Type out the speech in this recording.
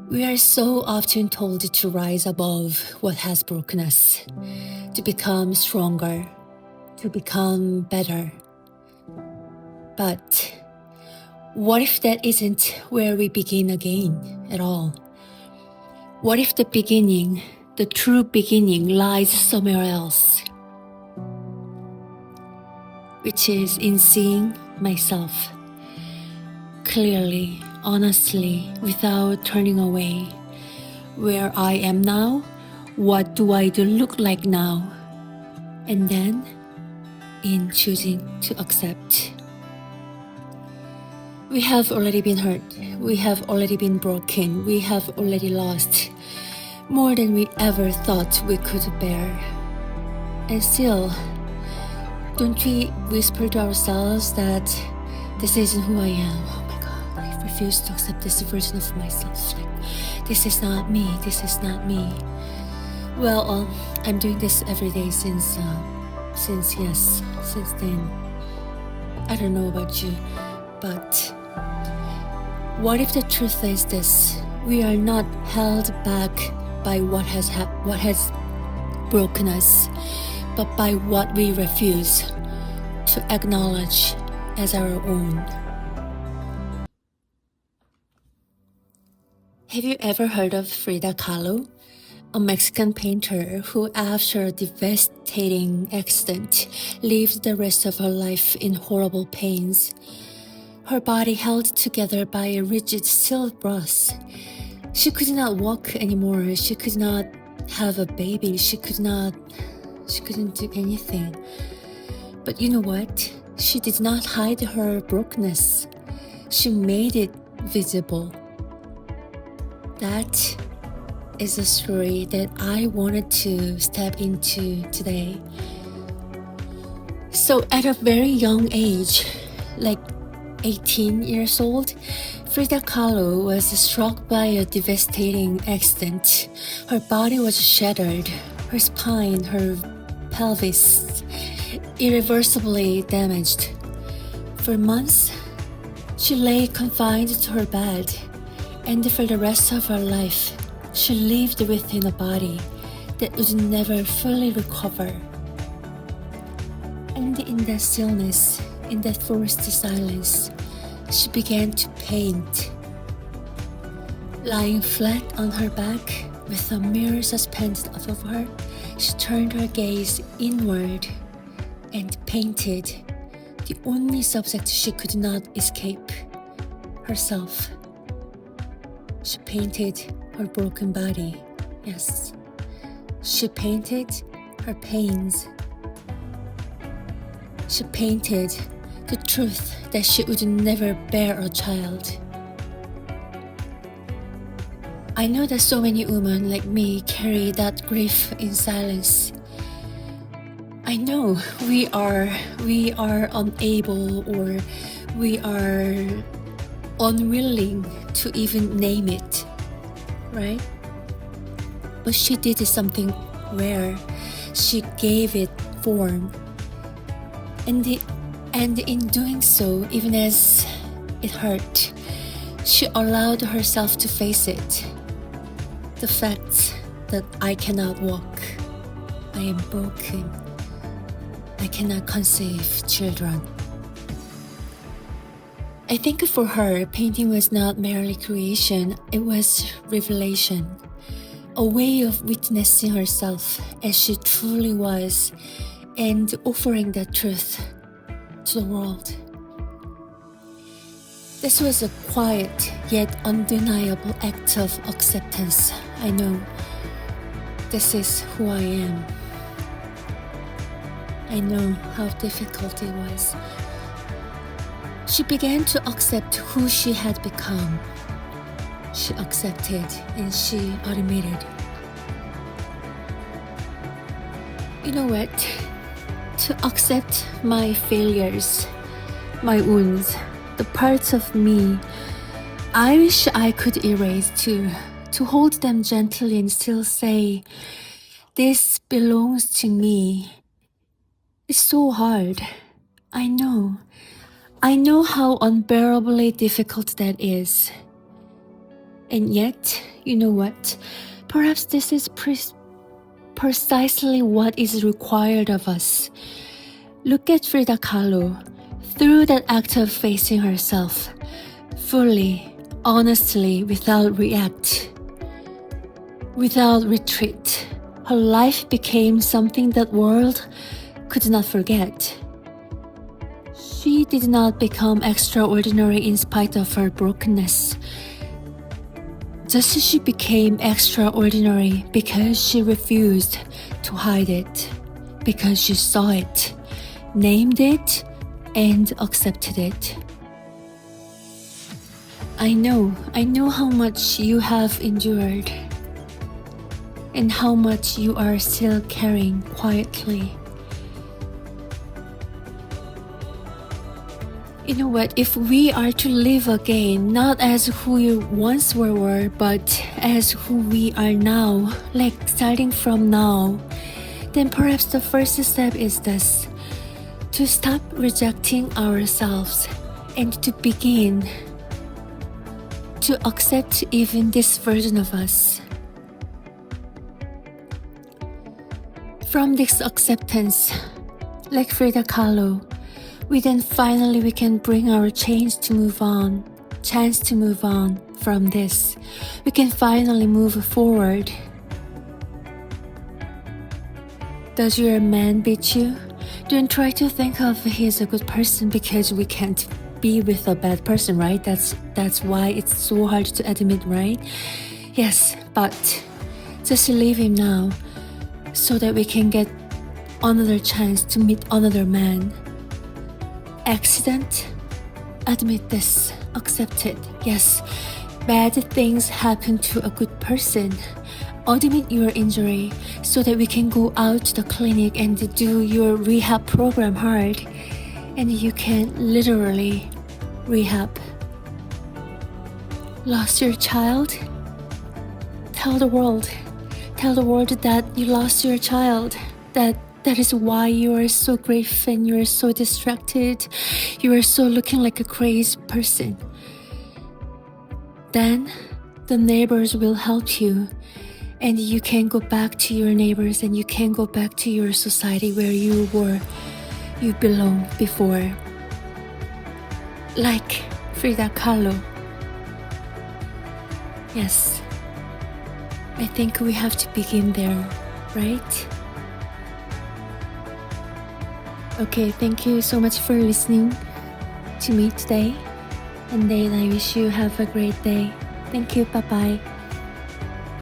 We are so often told to rise above what has broken us, to become stronger, to become better. But what if that isn't where we begin again at all? What if the beginning, the true beginning, lies somewhere else? Which is in seeing myself clearly, honestly, without turning away. Where I am now, what do I do look like now? And then, in choosing to accept. We have already been hurt. We have already been broken. We have already lost more than we ever thought we could bear. And still, don't we whisper to ourselves that this isn't who I am? Oh my God, I refuse to accept this version of myself. Like, this is not me. This is not me. Well, I'm doing this every day since then. I don't know about you, but what if the truth is this? We are not held back by what has broken us, but by what we refuse to acknowledge as our own. Have you ever heard of Frida Kahlo, a Mexican painter who, after a devastating accident, lived the rest of her life in horrible pains? Her body held together by a rigid steel brass. She could not walk anymore. She could not have a baby. She couldn't do anything. But you know what? She did not hide her brokenness. She made it visible. That is a story that I wanted to step into today. So at a very young age, like 18 years old, Frida Kahlo was struck by a devastating accident. Her body was shattered, her spine, her pelvis irreversibly damaged. For months, she lay confined to her bed, and for the rest of her life, she lived within a body that would never fully recover. And in that stillness, in that forced silence, she began to paint. Lying flat on her back, with a mirror suspended above her, she turned her gaze inward and painted the only subject she could not escape, herself. She painted her broken body, yes. She painted her pains. She painted the truth that she would never bear a child. I know that so many women like me carry that grief in silence. I know we are unable, or we are unwilling to even name it, right? But she did something rare. She gave it form. And in doing so, even as it hurt, she allowed herself to face it. The fact that I cannot walk, I am broken, I cannot conceive children. I think for her, painting was not merely creation, it was revelation, a way of witnessing herself as she truly was and offering that truth to the world. This was a quiet yet undeniable act of acceptance. I know this is who I am. I know how difficult it was. She began to accept who she had become. She accepted and she admitted. You know what? To accept my failures, my wounds, the parts of me I wish I could erase to hold them gently and still say, this belongs to me. It's so hard. I know how unbearably difficult that is. And yet, You know what? Perhaps this is precisely what is required of us. Look at Frida Kahlo. Through that act of facing herself, fully, honestly, without retreat, her life became something that world could not forget. She did not become extraordinary in spite of her brokenness. Just as she became extraordinary because she refused to hide it, because she saw it, named it, and accepted it. I know how much you have endured and how much you are still carrying quietly. You know what? If we are to live again, not as who you once were, but as who we are now, like starting from now, then perhaps the first step is this: to stop rejecting ourselves and to begin to accept even this version of us. From this acceptance, like Frida Kahlo, we can bring our chance to move on from this. We can finally move forward. Does your man beat you? Don't try to think of he's a good person, because we can't be with a bad person, right? That's why it's so hard to admit, right? Yes, but just leave him now so that we can get another chance to meet another man. Accident? Admit this. Accept it. Yes, bad things happen to a good person. Admit your injury so that we can go out to the clinic and do your rehab program hard, and you can literally rehab. Lost your child? Tell the world that you lost your child, that is why you are so grief and you are so distracted, you are so looking like a crazy person. Then the neighbors will help you, and you can go back to your neighbors, and you can go back to your society where you belong before. Like Frida Kahlo. Yes, I think we have to begin there, right? Okay, thank you so much for listening to me today, and then I wish you have a great day. Thank you, bye-bye.